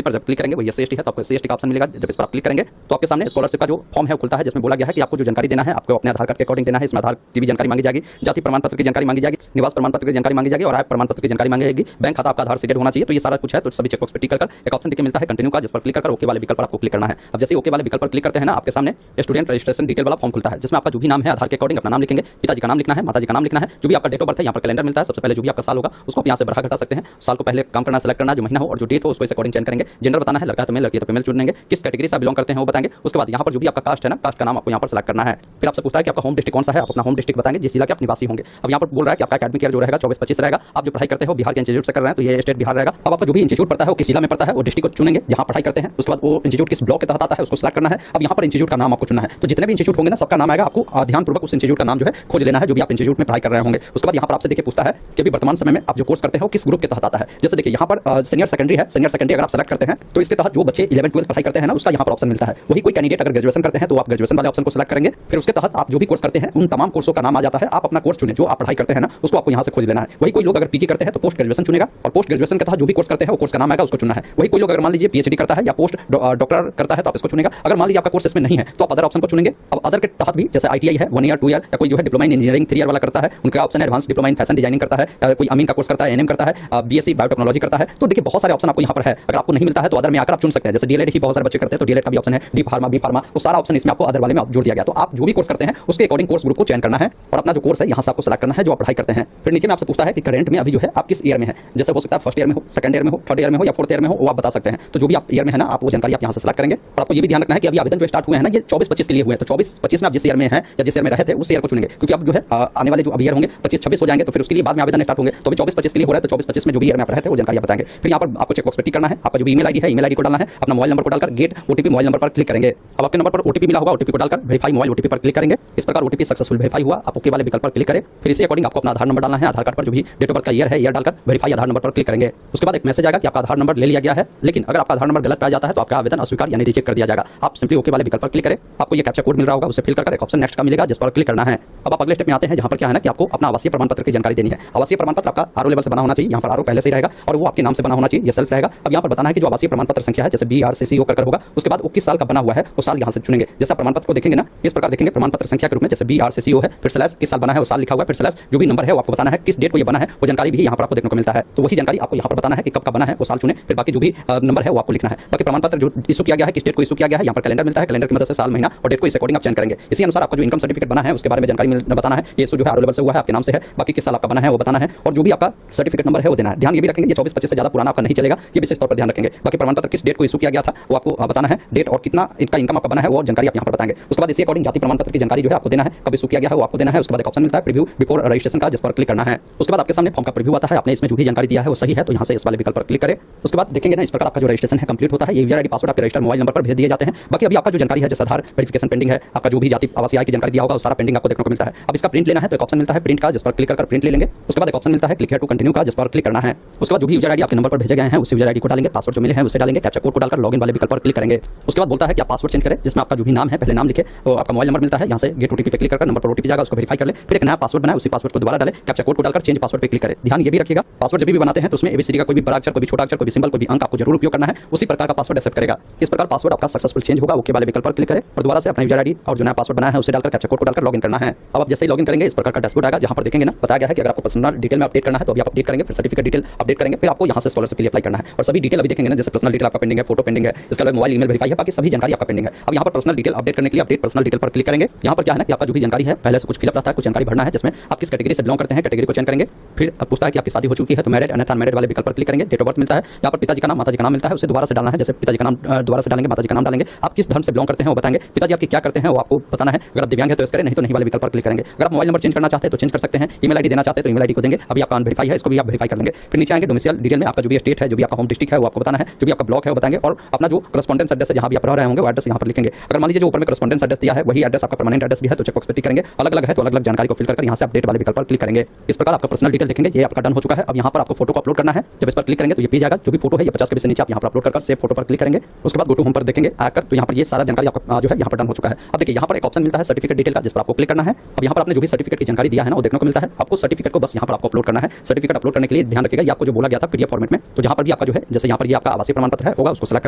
पर जब क्लिक करेंगे वो SC/ST है तो आपको SC/ST का ऑप्शन मिलेगा। जब इस पर आप क्लिक करेंगे तो आपके सामने स्कॉलरशिप का जो फॉर्म है खुलता है, जिसमें बोला गया है कि आपको जो जानकारी देना है आपको अपने आधार कार्ड के अकॉर्डिंग देना है। इसमें आधार की भी जानकारी मांगी जाएगी, जाति प्रमाण पत्र की जानकारी मांगी जाएगी, निवास प्रमाण पत्र की जानकारी मांगी जाएगी और आय प्रमाण पत्र की जानकारी मांगी जाएगी। बैंक खाता आपका आधार से होना चाहिए। तो ये सारा कुछ है। तो सभी चेकबॉक्स पर टिक कर एक ऑप्शन देखिए मिलता है कंटिन्यू का, जिस पर क्लिक कर ओके वाले विकल्प पर आपको क्लिक करना है। अब जैसे ओके वाले विकल्प पर क्लिक करते हैं ना, आपके सामने स्टूडेंट रजिस्ट्रेशन डिटेल वाला फॉर्म खुलता है, जिसमें आपका जो भी नाम है आधार के अकॉर्डिंग अपना नाम लिखेंगे, पिताजी का नाम लिखना है, माताजी का नाम लिखना है, जो भी आपका डेट ऑफ बर्थ है यहाँ पर कैलेंडर मिलता है। सबसे पहले जो भी आपका साल होगा उसको आप यहाँ से बढ़ा घटा सकते हैं। साल को पहले काम करना सेलेक्ट करना, जो महीना हो और जो डेट हो उसको इस अकॉर्डिंग चेंज करेंगे। जेंडर बताना है, लड़का है तो मेल, लड़की है तो फीमेल चुनेंगे, किस कैटेगरी से बिलोंग करते हैं वो बताएंगे। उसके बाद यहाँ पर जो भी आपका कास्ट है ना, कास्ट का नाम आपको यहाँ पर सेलेक्ट करना है। फिर आपसे पूछता है कि आपका होम डिस्ट्रिक्ट कौन सा है, आप अपना होम डिस्ट्रिक्ट बताएंगे जिस जिला के आप निवासी होंगे। अब यहाँ पर बोल रहा है कि आपका एकेडमिक ईयर जो रहेगा 24-25 रहेगा। आप जो पढ़ाई करते हो बिहार के इंस्टीट्यूट से कर रहे हैं तो ये स्टेट बिहार रहेगा। अब आपका जो भी इंस्टीट्यूट पड़ता है वो किस जिला में पड़ता है वो डिस्ट्रिक्ट को चुनेंगे जहाँ पढ़ाई करते हैं। उसके बाद वो इंस्टीट्यूट किस ब्लॉक के तहत आता है उसको सेलेक्ट करना है। अब यहाँ पर इंस्टीट्यूट का नाम आपको चुनना है। तो जितने भी इंस्टीट्यूट होंगे ना सबका नाम आएगा, आपको ध्यानपूर्वक उस इंस्टीट्यूट का नाम जो है खोज लेना है जो भी आप इंस्टीट्यूट में पढ़ाई कर रहे होंगे। उसके बाद यहाँ पर आपसे देखिए पूछता है कि अभी वर्तमान समय में आप जो कोर्स करते हो किस ग्रुप के तहत आता है। जैसे देखिए यहाँ पर सीनियर सेकेंडरी है, सीनियर सेकेंडरी अगर आप सेलेक्ट करते हैं तो इसके तहत जो बच्चे 11-12 पढ़ाई करते हैं ना उसका यहाँ पर ऑप्शन मिलता है। वही कोई कैंडिडेट अगर ग्रेजुएशन करते हैं तो आप ग्रेजुएशन वाले ऑप्शन को सेलेक्ट करेंगे। फिर उसके तहत आप जो भी कोर्स करते हैं उन तमाम कोर्सों का नाम आ जाता है। आप अपना कोर्स चुने जो आप पढ़ाई करते हैं ना उसको आपको यहाँ से खोज लेना है। वही कोई लोग अगर पीजी करते हैं तो पोस्ट ग्रेजुएशन चुनेगा और पोस्ट ग्रेजुएशन के तहत जो भी कोर्स करते हैं वो कोर्स का नाम आएगा उसको चुनना है। वही कोई लोग अगर मान लीजिए PhD करता है या पोस्ट डॉक्टर करता है तो आप इसको चुनेगा। अगर मान लीजिए आपका कोर्स इसमें नहीं है तो आप अदर ऑप्शन को चुनेंगे। अब अदर के तहत भी जैसे ITI है 1 ईयर 2 ईयर या कोई जो है डिप्लोमा इन इंजीनियरिंग 3 ईयर वाला करता है उनका ऑप्शन है advance diploma in fashion designing करता है, कोई अमीन का कोर्स करता है, NM करता है, BSc बायोटेक्नोलॉजी करता है। तो देखिए बहुत सारे ऑप्शन आपको यहाँ पर है। अगर आपको नहीं मिलता है तो अदर में आकर आप चुन सकते हैं। जैसे DLED ही बहुत सारे बच्चे करते हैं तो DLED का भी ऑप्शन है, D फार्मा B फार्मा, तो सारा ऑप्शन इसमें आपको अदर वाले में जोड़ दिया गया। तो आप जो भी कोर्स करते हैं उसके अकॉर्डिंग कोर्स ग्रुप को चयन करना है और अपना जो कोर्स है यहाँ से आपको सेलेक्ट करना है जो आप पढ़ाई करते हैं। फिर नीचे में आपसे पूछता है कि करंट में अभी जो है आप किस ईयर में है। जैसे हो सकता है फर्स्ट ईयर में हो, सेकंड ईयर में हो, थर्ड ईयर में हो या फोर्थ ईयर में हो, वो आप बता सकते हैं। तो जो भी आप ईयर में है ना आप वो जानकारी आप यहाँ से सेलेक्ट करेंगे। और आपको ये भी ध्यान रखना है कि अभी आवेदन जो स्टार्ट हुए हैं ना ये 24-25 के लिए हुए हैं। तो 24-25 में आप जिस ईयर में हैं या जिस ईयर में रहे थे उस ईयर को चुनेंगे, क्योंकि अब जो है आने वाले जो अभी ईयर होंगे 25-26 हो जाएंगे तो फिर उसके लिए बाद में आवेदन स्टार्ट होंगे। तो अभी 24-25 के लिए हो रहा है तो 24-25 में जो भी ईयर में आप रहे थे वो जानकारी आप बताएंगे। फिर यहाँ पर आपको चेकबॉक्स पे टिक करना है। आपका जो भी ईमेल आईडी है ईमेल आईडी को डालना है, अपना मोबाइल नंबर को डालकर गेट OTP मोबाइल नंबर पर क्लिक करेंगे। अब आपके नंबर पर OTP मिला होगा, OTP को डालकर वेरीफाई मोबाइल OTP पर क्लिक करेंगे। इस प्रकार OTP सक्सेसफुल वेरीफाई हुआ, आप ओके वाले विकल्प पर क्लिक करें। फिर इसी अकॉर्डिंग आपको अपना आधार नंबर डालना है। आधार कार्ड पर जो भी डेट ऑफ बर्थ का ईयर है ईयर डालकर वेरीफाई आधार नंबर पर क्लिक करेंगे। उसके बाद एक मैसेज आएगा कि आपका आधार नंबर ले लिया गया है, लेकिन अगर आपका आधार नंबर गलत पाया जाता है तो आपका आवेदन अस्वीकार यानी रिजेक्ट कर दिया जाएगा। आप सिंपली ओके वाले विकल्प पर क्लिक करें। आपको ये कैप्चा कोड मिल रहा होगा, उसे फिल कर एक ऑप्शन नेक्स्ट का मिलेगा जिस पर क्लिक करना है। अब आप अगले स्टेप में आते हैं जहां पर क्या है ना कि आपको अपना आवासीय प्रमाण पत्र की जानकारी देनी है। आवासीय प्रमाण पत्र आपका RO लेवल से बना होना चाहिए। यहाँ पर RO पहले से ही रहेगा और वो आपके नाम से बना होना चाहिए, ये सेल्फ रहेगा। अब यहाँ पर बताना है कि जो आवासीय प्रमाण पत्र संख्या है जैसे BRCCO कर होगा, उसके बाद वो किस साल का बना हुआ है वो साल यहाँ से चुनेंगे। जैसे प्रमाण पत्र को देखेंगे ना इस प्रकार देखेंगे प्रमाण पत्र संख्या के रूप में, जैसे BRCCO है फिर स्लैश किस साल बना है वो साल लिखा हुआ है, फिर स्लैश जो भी नंबर है वो आपको बताना है किस डेट को ये बना है वो जानकारी भी यहाँ पर आपको देखने को मिलता है। तो वही जानकारी आपको यहाँ पर बताना है कि कब का बना है वो साल चुने, फिर बाकी जो भी नंबर है वो आपको लिखना है। बाकी प्रमाण पत्र जो इशू किया गया है किस डेट को इशू किया गया है यहाँ पर कैलेंडर मिलता है, कैलेंडर की मदद से साल महीना और डेट को इस अकॉर्डिंग आप चयन करेंगे। इसी अनुसार आपका जो इनकम सर्टिफिकेट बना है उसके बारे में जानकारी बताना है। ये इशू जो है RO लेवल से हुआ है आपके नाम से है, बाकी किस साल आपका बना है वो बताना है और जो भी आपका सर्टिफिकेट नंबर है वो देना है। ध्यान ये भी रखेंगे ये 24-25 से ज़्यादा पुराना आपका नहीं चलेगा, ये विशेष तौर पर ध्यान रखेंगे। बाकी प्रमाण पत्र किस डेट को इशू किया गया था वो आपको बताना है, डेट और कितना इनका इनकम आपका बना है वो जानकारी आप यहाँ पर बताएंगे। उसके बाद इसी अकॉर्डिंग जाति प्रमाण पत्र की जानकारी जो है आपको देना है, कब इशू किया गया है वो आपको देना है। उसके बाद एक ऑप्शन मिलता है प्रीव्यू बिफोर रजिस्ट्रेशन का जिस पर क्लिक करना है। उसके बाद आपके सामने फॉर्म का प्रीव्यू आता है, आपने इसमें जो भी जानकारी दिया है वो सही है तो यहाँ से इस वाले विकल्प पर क्लिक करें। उसके बाद देखेंगे ना इस प्रकार आपका जो रजिस्ट्रेशन है कंप्लीट होता है। ये यूजर आईडी पासवर्ड आपके रजिस्टर मोबाइल नंबर पर भेज दिए जाते हैं। बाकी अभी आपका जो जानकारी है जैसे आधार वेरिफिकेशन पेंडिंग है, आपका जो भी जाति आवासीय आय की जानकारी दिया होगा वो सारा पेंडिंग आपको देखने को मिलता है। अब इसका प्रिंट लेना है तो एक ऑप्शन मिलता है प्रिंट का जिस पर क्लिक कर प्रिंट ले लेंगे। उसके बाद एक ऑप्शन मिलता है क्लिक हियर टू कंटिन्यू का जिस पर क्लिक करना है। उसके बाद जो भी यूजर आईडी आपके नंबर पर भेजे गए हैं उस यूजर आईडी को डालेंगे, पासवर्ड जो मिले हैं उसे डालेंगे, कैप्चा कोड को डालकर लॉगिन वाले विकल्प पर क्लिक करेंगे। उसके बाद बोलता है कि आप पासवर्ड चेंज करें जिसमें आपका जो भी नाम है पहले नाम लिखे, तो आपका मोबाइल नंबर मिलता है यहाँ से गेट OTP पे क्लिक कर नंबर पर OTP जाएगा उसको वेरीफाई कर ले, फिर एक नया पासवर्ड बनाए उसी पासवर्ड को दोबारा डाले, कैप्चा कोड को डालकर चेंज पासवर्ड पे क्लिक करें। ध्यान ये भी रखिएगा पासवर्ड जब भी बनाते हैं तो उसमें ABCD का कोई भी बड़ा अक्षर कोई भी छोटा अक्षर कोई भी सिंबल कोई भी अंक आपको जरूर उपयोग करना है, उसी प्रकार का पासवर्ड एक्सेप्ट करेगा। इस प्रकार पासवर्ड आपका सक्सेसफुल चेंज होगा, ओके वाले विकल्प पर क्लिक करें और दोबारा से अपना यूजर आईडी और जो नया पासवर्ड बनाया है उसे डालकर कैप्चा कोड को डालकर लॉगिन करना है। अब आप जैसे ही लॉगिन करेंगे इस प्रकार का डैशबोर्ड आएगा जहां पर देखेंगे ना बताया गया है कि अगर आपको पर्सनल डिटेल में अपडेट करना है तो अभी आप अपडेट करेंगे, फिर सर्टिफिकेट डिटेल अपडेट करेंगे, फिर आपको यहाँ से स्कॉलरशिप के लिए अप्लाई करना है और सभी डिटेल अभी देखेंगे ना जैसे पर्सनल डिटेल आपका पेंडिंग है, फोटो पेंडिंग है, इसके अलावा मोबाइल ईमेल वेरीफाई है, बाकी सभी जानकारी आपका पेंडिंग है। अब यहाँ पर पर्सनल डिटेल अपडेट करने के लिए अपडेट पर्सनल डिटेल पर क्लिक करेंगे। यहाँ पर क्या है ना कि आपका जो भी जानकारी है पहले से कुछ फिलअप रहता है, कुछ जानकारी भरना है जिसमें आप किस कैटेगरी से बिलोंग करते हैं, कैटेगरी को चयन करेंगे। फिर पूछता है कि आपकी शादी हो चुकी है तो मैरिड अन्यथा अनमैरिड वाले विकल्प पर क्लिक करेंगे। डेट ऑफ बर्थ मिलता है, यहाँ पर पिताजी का नाम माताजी का नाम मिलता है उसे दोबारा से डालना है, जैसे पिताजी का नाम दोबारा से डालेंगे, माताजी का नाम डालेंगे, आप किस धर्म से बिलोंग करते हैं वो बताएंगे, पिताजी आपके क्या करते हैं वो आपको बताना है। अगर आप दिव्यांग है तो इस करें, नहीं तो नहीं वाले विकल्प पर क्लिक करेंगे। अगर आप मोबाइल नंबर चेंज करना चाहते हैं तो चेंज कर सकते हैं, ईमेल आईडी देना चाहते हैं तो ईमेल आईडी को देंगे। अभी आपका अनवेरीफाई है इसको भी आप वेरीफाई कर लेंगे। फिर नीचे आएंगे डोमिसाइल डिटेल में आपका जो भी स्टेट है जो भी आपका होम डिस्ट्रिक्ट है वो आपको बताना है, जो भी आपका ब्लॉक है वो बताएंगे और अपना जो करस्पॉन्डेंस एड्रेस है जहाँ भी आप रह रहे होंगे वो एड्रेस यहाँ पर लिखेंगे। अगर मान लीजिए जो ऊपर में करस्पॉन्डेंस एड्रेस दिया है वही एड्रेस आपका परमानेंट एड्रेस भी है तो चेकबॉक्स पे टिक करेंगे, अलग अलग है तो अलग अलग जानकारी को फिल कर यहाँ से अपडेट वाले विकल्प पर क्लिक करेंगे। इस प्रकार आपका पर्सनल डिटेल देखेंगे, ये आपका डन हो चुका है। अब यहाँ पर आपको फोटो को अपलोड करना है, जब इस पर क्लिक करेंगे तो ये पेज आएगा, जो भी फोटो है ये 50 KB से नीचे आप यहाँ पर अपलोड कर सेव फोटो पर क्लिक करेंगे। उसके बाद गो टू होम पर देखेंगे आकर तो यहाँ पर ये सारा जानकारी आपका जो है यहाँ पर डन हो चुका है। अब देखिए यहाँ पर एक ऑप्शन मिलता है सर्टिफिकेट डिटेल का जिस पर आपको क्लिक करना है। अब यहाँ पर आपने जो भी सर्टिफिकेट की जानकारी दिया है ना वो देखने को मिलता है, आपको सर्टिफिकेट को बस यहाँ पर आपको अपलोड करना है। सर्टिफिकेट अपलोड करने के लिए ध्यान रखिएगा ये आपको जो बोला गया था PDF फॉर्मेट में, तो जहाँ पर भी आपका जो है जैसे यहाँ पर ये आपका आवासीय प्रमाण पत्र है होगा उसको सेलेक्ट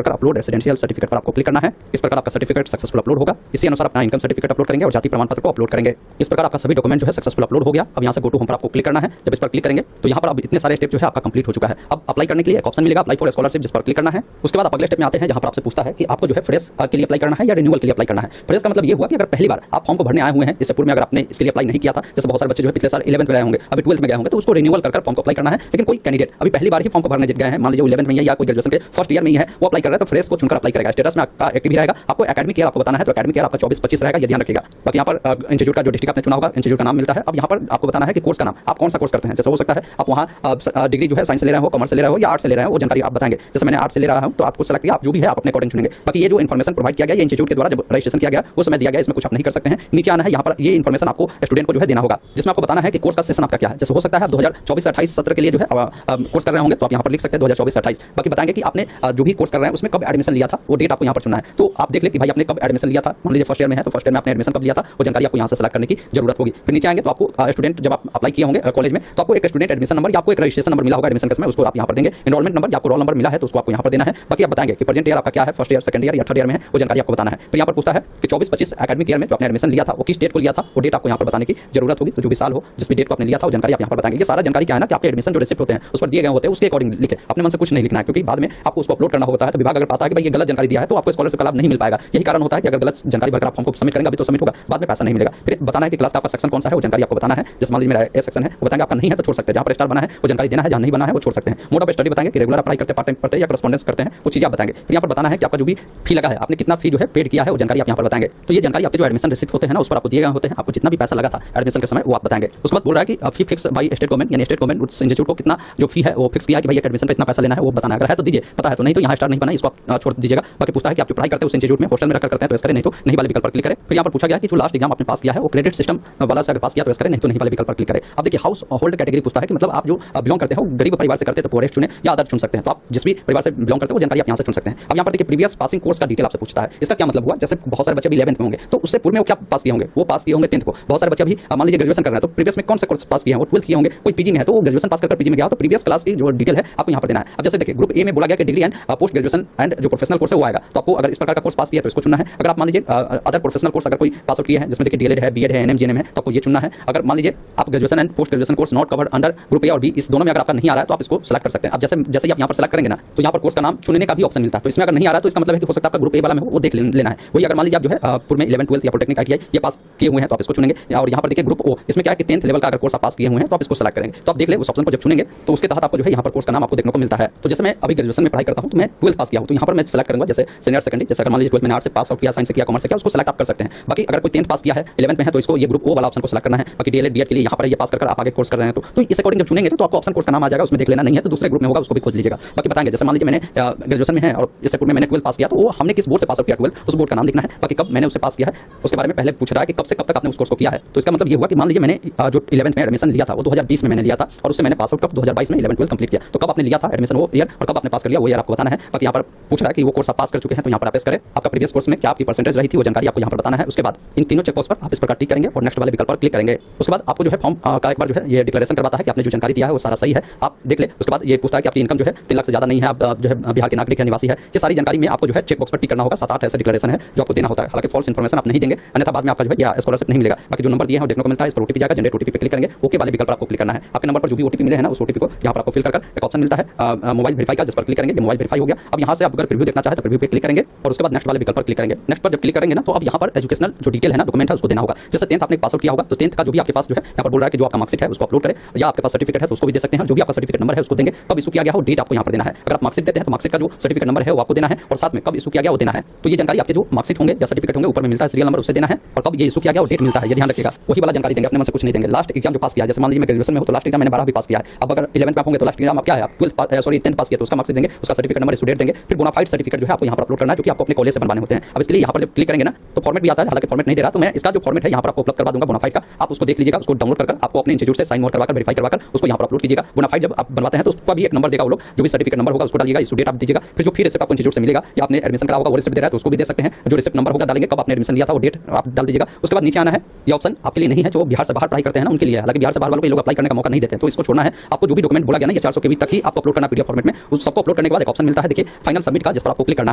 कर अपलोड रेजिडेंशियल सर्टिफिकेट पर आपको क्लिक करना है। इस प्रकार आपका सर्टिफिकेट सक्सेसफुल अपलोड होगा। इसी अनुसार अपना इनकम सर्टिफिकेट अपलोड करेंगे और जाति प्रमाण पत्र को अपलोड करेंगे। इस प्रकार आपका सभी डॉक्यूमेंट जो है सक्सेसफुल अपलोड हो गया। अब यहाँ से गो टू होम पर आपको क्लिक करना है। जब इस पर क्लिक करेंगे तो यहाँ पर अब इतने सारे स्टेप जो है आपका कंप्लीट हो चुका है। अब अप्लाई करने के लिए एक ऑप्शन मिलेगा अप्लाई फॉर स्कॉलरशिप, जिस पर क्लिक करना है। उसके बाद आप अगले स्टेप में आते हैं जहाँ पर आपसे पूछता है कि आपको जो है फ्रेश के लिए अप्लाई करना है या रिन्यूअल के लिए अप्लाई करना है। फ्रेश का मतलब ये हुआ कि अगर पहली बार आप फॉर्म को भरने आए हुए हैं, इससे पूर्व में अगर आपने इसके लिए अप्लाई नहीं किया था, जैसे बहुत सारे बच्चे जो है पिछले साल 11th में गए होंगे, अभी 12th में गए होंगे, तो उसको रिन्यूअल कर फॉर्म को अप्लाई करना है। लेकिन कोई कैंडिडेट अभी पहली बार ही फॉर्म को भरने गए हैं, मान लीजिए 11th में या कोई ग्रेजुएशन के फर्स्ट ईयर में ही है, वो अप्लाई कर रहा है, तो फ्रेश को चुनकर अप्लाई करेगा। स्टेटस में आपका एक्टिव ही रहेगा। आपको एकेडमिक ईयर आपको बताना है, तो एकेडमिक ईयर आपका 24-25 रहेगा, ये ध्यान रखिएगा। बाकी यहाँ पर इंस्टीट्यूट का जो डिस्ट्रिक्ट आपने चुना होगा, इंस्टीट्यूट का नाम मिलता है। अब यहाँ पर आपको बताना है कि कोर्स का नाम, आप कौन सा कोर्स करते हैं। जैसे हो सकता है आप वहाँ डिग्री जो है साइंस से ले रहे हो, कॉमर्स से ले रहे हो या आर्ट्स से ले रहे हो, वो जानकारी आप बताएंगे। जैसे मैंने आर्ट्स से ले रहा हूँ तो आपको सेलेक्ट किया, आप जो भी है आप अपने अकॉर्डिंग चुनेंगे। बाकी ये जो इन्फॉर्मेशन प्रोवाइड किया गया ये इंस्टीट्यूट के द्वारा जब रजिस्ट्रेशन किया गया उस समय दिया गया, इसमें कुछ आप नहीं कर सकते हैं। नीचे आना है, यहाँ पर ये इन्फॉर्मेशन आपको स्टूडेंट को जो है देना होगा, जिसमें आपको बताना है कि कोर्स का सेशन आपका क्या है। जैसे हो सकता है आप 2024-28 सत्र के लिए जो है कोर्स कर रहे होंगे, तो आप यहाँ पर लिख सकते हैं 2024-28। बाकी बताएंगे कि आपने जो भी कोर्स कर रहे हैं उसमें कब एडमिशन लिया था, वो डेट आपको यहाँ पर चुनना है। तो आप देख ले कि भाई आपने कब एडमिशन लिया था। मान लीजिए फर्स्ट ईयर में है तो फर्स्ट ईयर में आपने एडमिशन कब लिया था, वो जानकारी आपको यहाँ से सेलेक्ट करने की जरूरत होगी। फिर नीचे आएंगे तो आपको स्टूडेंट जब आप अप्लाई किए होंगे कॉलेज में, तो आपको एक स्टूडेंट एडमिशन नंबर या आपको एक रजिस्ट्रेशन नंबर मिला होगा एडमिशन के समय, उसको आप यहाँ पर देंगे। एनरोलमेंट नंबर या आपको रोल नंबर मिला है तो उसको आपको यहाँ पर देना है। बाकी आप बताएंगे कि प्रेजेंट ईयर आपका क्या है, फर्स्ट ईयर, सेकंड ईयर या थर्ड ईयर में है, वो जानकारी आपको बताना है। फिर यहाँ पर पूछता है कि 24-25 एकेडमिक ईयर में जो आपने एडमिशन लिया था वो किस डेट को लिया था, वो डेट आपको यहाँ पर बताने की जरूरत होगी। तो जो भी साल हो, जिस भी डेट को आपने लिया था वो जानकारी आप यहाँ पर बताएंगे। ये सारा जानकारी क्या है ना कि आपके एडमिशन जो रिसिप्ट होते हैं उस पर दिए गए होते हैं, उसके अकॉर्डिंग लिखे, अपने मन से कुछ नहीं लिखना है, क्योंकि बाद में आपको उसको अपलोड करना होता है। तो विभाग अगर पाता है कि भाई ये गलत जानकारी दिया है तो आपको स्कॉलरशिप का लाभ नहीं मिल पाएगा। यही कारण होता है कि अगर गलत जानकारी भरकर आप फॉर्म को सबमिट करेंगे, अभी तो सबमिट होगा, बाद में पैसा नहीं मिलेगा। फिर बताना है कि क्लास का आपका सेक्शन कौन सा है, वो जानकारी आपको बताना है। जैसे मान लीजिए मेरा ए सेक्शन है, वो बताएंगे आपका नहीं है तो छोड़ सकते हैं। जहाँ पर स्टार बना है वो जानकारी देना है, जहाँ नहीं बना है वो छोड़ सकते हैं। मोड ऑफ स्टडी बताएंगे कि रेगुलर पढ़ाई करते हैं, पार्ट टाइम पढ़ते हैं या करस्पॉन्डेंस करते हैं, वो चीज़ आप बताएंगे। फिर यहाँ पर बताना है कि आपका जो भी फी लगा है, आपने कितना फी जो है पेड किया है, वो जानकारी आप यहाँ पर बताएंगे। तो ये जानकारी आपके जो एडमिशन रिसिप्ट होते हैं ना उस पर आपको दिए गए होते हैं, आपको जितना भी पैसा लगा था एडमिशन के समय वो आप बताएंगे। उसके बाद बोल रहा है कि फी फिक्स बाई स्टेट गवर्नमेंट, यानी स्टेट गवर्नमेंट उस इंस्टीट्यूट को कितना जो फी है वो फिक्स किया कि भाई एडमिशन पे इतना पैसा लेना है, वो बताना है। अगर है तो दीजिए, पता है तो नहीं तो यहाँ स्टार नहीं बना, इसको आप छोड़ दीजिएगा। बाकी पूछता है कि आप जो पढ़ाई करते हैं उस इंस्टीट्यूट में हॉस्टल में रखकर करते हैं तो इस करें, नहीं तो नहीं वाले विकल्प पर क्लिक करें। फिर यहाँ पर पूछा गया कि जो लास्ट एग्जाम आपने पास किया है वो क्रेडिट सिस्टम वाला से अगर पास किया तो इस करें, नहीं तो नहीं वाले विकल्प पर क्लिक करें। अब देखिए हाउस होल्ड कैटेगरी पूछता है कि मतलब आप जो बिलोंग करते हैं वो गरीब परिवार से करते हैं तो पुअरेस्ट चुने या अदर चुन सकते हैं। तो आप जिस भी परिवार से बिलोंग करते हैं वो जानकारी आप यहाँ से चुन सकते हैं। अब यहाँ पर देखिए प्रीवियस पासिंग कोर्स का डिटेल आपसे पूछता है। इसका क्या मतलब हुआ, जैसे बहुत सारे बच्चे भी 11th में होंगे तो उससे पूर्व में वो क्या पास किए होंगे, वो पास किए होंगे 10th को। बहुत सारे बच्चे भी मान लीजिए ग्रेजुएशन कर रहे हैं तो प्रीवियस में कौन सा कोर्स पास किए हैं, वो 12th किए होंगे। कोई पीजी में है तो वो ग्रेजुएशन पास कर पीजी में गया तो प्रीवियस क्लास की जो डिटेल है आपको यहाँ पर देना है। अब जैसे देखिए ग्रुप ए में बोला गया कि degree and post graduation and जो प्रोफेशनल कोर्स है वो आएगा, तो आपको अगर इस प्रकार का कोर्स पास किया तो इसको चुनना है। अगर आप मान लीजिए अदर प्रोफेशनल कोर्स अगर कोई पास आउट किए हैं जिसमें देखिए डीएलएड है, बीएड है, एनएम जीएनएम है, तो आपको ये चुनना है। अगर मान लीजिए आप graduation and post graduation course not covered under group A और बी, इस दोनों में अगर आपका नहीं आ रहा है तो आप इसको सेलेक्ट कर सकते हैं। अब जैसे ही आप यहाँ पर सेलेक्ट करेंगे ना तो यहाँ पर कोर्स का नाम चुनने का भी ऑप्शन मिलता है। तो इसमें अगर नहीं आ रहा है तो इसका मतलब है कि हो सकता है आपका ग्रुप ए वाला में हो, वो देख लेना है। वही अगर मान लीजिए आप जो है पूर्व में 11th 12th या पॉलिटेक्निक आईटीआई ये पास किए हुए हैं तो आप इसको चुनेंगे। और यहाँ पर देखिए ग्रुप ओ, इसमें क्या है कि 10th लेवल का अगर कोर्स आप पास किए हुए हैं तो आप इसको सेलेक्ट करेंगे। तो आप देख ले उस ऑप्शन को जब चुनेंगे तो उसके तहत आपको जो है यहाँ पर कोर्स का नाम आपको देखने को मिलता है। तो जैसे मैं अभी ग्रेजुएशन में पढ़ाई करता हूँ तो मैं 12th पास किया हूँ तो यहाँ पर मैं सेलेक्ट करूँगा जैसे सीनियर सेकेंडरी। जैसे अगर मान लीजिए 12th में आर्ट्स से पास आउट किया, साइंस से किया, कॉमर्स से किया, उसको सेलेक्ट आप कर सकते हैं। बाकी अगर कोई 10th पास किया है 11th में है तो इसको ये ग्रुप ओ वाला ऑप्शन को सेलेक्ट करना है। बाकी डीएलएड बीएड के लिए यहाँ पर ये पास कर आप आगे कोर्स कर रहे हैं तो इस अकॉर्डिंग जब चुनेंगे तो आपको ऑप्शन कोर्स का नाम आ जाएगा, उसमें देख लेना। नहीं है तो दूसरे ग्रुप में होगा उसको भी खोज लीजिएगा। बाकी बताएंगे जैसे मान लीजिए मैंने ग्रेजुएशन में है और इससे पूर्व में मैंने 12th पास किया तो वो हमने किस बोर्ड से पास आउट किया 12th, उस बोर्ड का नाम लिखना है। बाकी कब मैंने उससे पास किया है उसके बारे में पहले पूछ रहा है कि कब से कब तक आपने उस कोर्स को किया है। तो इसका मतलब ये हुआ कि मान लीजिए मैंने जो 11th में एडमिशन लिया था वो 2020 में मैंने लिया था और उससे मैंने पास आउट कब 2022 में 11th 12th कंप्लीट किया। तो कब आपने लिया था एडमिशन वो ईयर और कब आपने पास कर लिया वो ईयर आपको बताना है। बाकी यहाँ पर पूछ रहा है कि वो कोर्स आप पास कर चुके हैं तो यहाँ पर आप करें आपका प्रीवियस कोर्स में क्या आपकी परसेंटेज रही थी वो जानकारी आपको यहाँ पर बताना है। उसके बाद इन तीनों चेक बॉक्स पर आप इस प्रकार टिक करेंगे और नेक्स्ट वाले विकल्प पर क्लिक करेंगे। उसके बाद आपको जो है फॉर्म का एक बार जो है ये डिक्लेरेशन करवाता है कि आपने जो जानकारी दिया है वो सारा सही है, आप देख ले। उसके बाद ये पूछता है कि आपकी इनकम जो है 3 लाख से ज़्यादा नहीं है, आप जो है बिहार के नागरिक है, निवासी है। ये सारी जानकारी में आपको जो है चेक बॉक्स पर टिक करना होगा। 7-8 ऐसे डिक्लेरेशन है जो आपको देना होता है। हालांकि फॉल्स इन्फॉर्मेशन आप नहीं देंगे अन्यथा बाद में आपका जो है या स्कॉलरशिप नहीं मिलेगा। बाकी जो नंबर दिए हैं वो देखने को मिलता है, इस पर ओटीपी जाएगा, जनरेट ओटीपी पे क्लिक करेंगे, ओके वाले विकल्प पर आपको क्लिक करना है। आपके नंबर पर जो भी ओटीपी मिले हैं ना उस ओटीपी को यहाँ पर आपको फिल कर एक ऑप्शन मिलता है मोबाइल वेरीफाई का, जिस पर क्लिक करेंगे ये मोबाइल वेरीफाई हो गया। अब यहाँ से आप अगर प्रीव्यू देखना चाहे तो प्रीव्यू पे क्लिक करेंगे और उसके बाद नेक्स्ट वाले विकल्प पर क्लिक करेंगे। नेक्स्ट पर जब क्लिक करेंगे ना तो अब यहाँ पर एजुकेशनल जो डिटेल है ना डॉक्यूमेंट है उसको देना होगा। जैसे 10th आपने पास आउट किया होगा तो 10th का जो भी आपके पास जो है यहाँ पर बोल रहा है कि जो आपका मार्कशीट है उसको अपलोड करें, या आपके पास सर्टिफिकेट है तो उसको भी दे सकते हैं। जो भी आपका सर्टिफिकेट नंबर है उसको देंगे, कब इशू किया गया हो डेट आपको यहाँ पर देना है। अगर आप मार्कशीट देते हैं तो मार्कशीट का जो सर्टिफिकेट नंबर है वो आपको देना है और साथ में कब इशू किया गया वो देना है। तो ये जानकारी आपके जो मार्कशीट होंगे या सर्टिफिकेट होंगे ऊपर में मिलता है सीरियल नंबर, उससे देना है और कब ये इशू किया गया वो डेट मिलता है, ये ध्यान रखिएगा। वही वाला जानकारी देंगे, अपने मन से कुछ नहीं देंगे। लास्ट एग्जाम जो पास किया है, जैसे मान लीजिए मैं ग्रेजुएशन में हूं तो लास्ट एग्जाम मैंने 12 भी पास किया है। अब अगर 11th में आप होंगे तो लास्ट एग्जाम आप क्या है, आप 10th पास किया तो उसका मार्क्स देंगे, उसका सर्टिफिकेट नंबर, स्टूडेंट देंगे। फिर बोनाफाइड सर्टिफिकेट जो है आपको यहाँ पर अपलोड करना है, जो कि आपको अपने कॉलेज से बनवाने होते हैं। अब इसके लिए यहाँ पर जब क्लिक करेंगे ना तो फॉर्मेट भी आता है, हालांकि फॉर्मेट नहीं दे रहा तो मैं इसका जो फॉर्मेट है यहाँ पर आपको उपलब्ध करवा दूंगा बोनाफाइड का। आप उसको देख लीजिएगा, उसको डाउनलोड कर आपको अपने इंस्टीट्यूट से साइन मोड करवाकर वेरीफाई करवाकर उसको यहाँ पर अपलोड कीजिएगा। बोनाफाइड जब आप बनवाते हैं तो उसका भी एक नंबर देगा वो लोग, जो भी सर्टिफिकेट नंबर होगा उसको डालिएगा, इस डेट आप दीजिएगा। फिर जो फिर रिसिप्ट आपको इंस्टीट्यूट से मिलेगा या आपने एडमिशन करा होगा वो रिसिप्ट दे रहा है तो उसको भी दे सकते हैं। जो रिसिप्ट नंबर होगा डालेंगे, कब आपने एडमिशन लिया था वो डेट आप डाल दीजिएगा। उसके बाद नीचे आना है, ये ऑप्शन आपके लिए नहीं है, जो बिहार से बाहर पढ़ाई करते हैं ना उनके लिए है। हालांकि बिहार से बाहर वालों को लोग अप्लाई करने का मौका नहीं देते हैं, तो इसको छोड़ना है। आपको जो भी डॉक्यूमेंट बोला गया ना ये 400 KB तक ही आपको अपलोड करना पीडीएफ फॉर्मेट में, उस सबको अपलोड करने के बाद एक ऑप्शन मिलता है देखिए फाइनल सबमिट का, जिस पर आपको क्लिक करना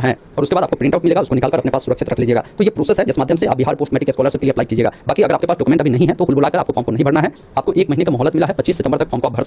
है और उसके बाद आपको प्रिंट आउट मिलेगा, उसको निकालकर अपने पास सुरक्षित रख लीजिएगा। तो ये प्रोसेस है जिस माध्यम से आप बिहार पोस्ट मैट्रिक स्कॉलरशिप के लिए अप्लाई कीजिएगा। बाकी अगर आपके पास डॉक्यूमेंट अभी नहीं है तो कुल बुलाकर आपको फॉर्म को नहीं भरना है। आपको 1 महीने का मोहलत मिला है, 25 सितंबर तक फॉर्म को आप भर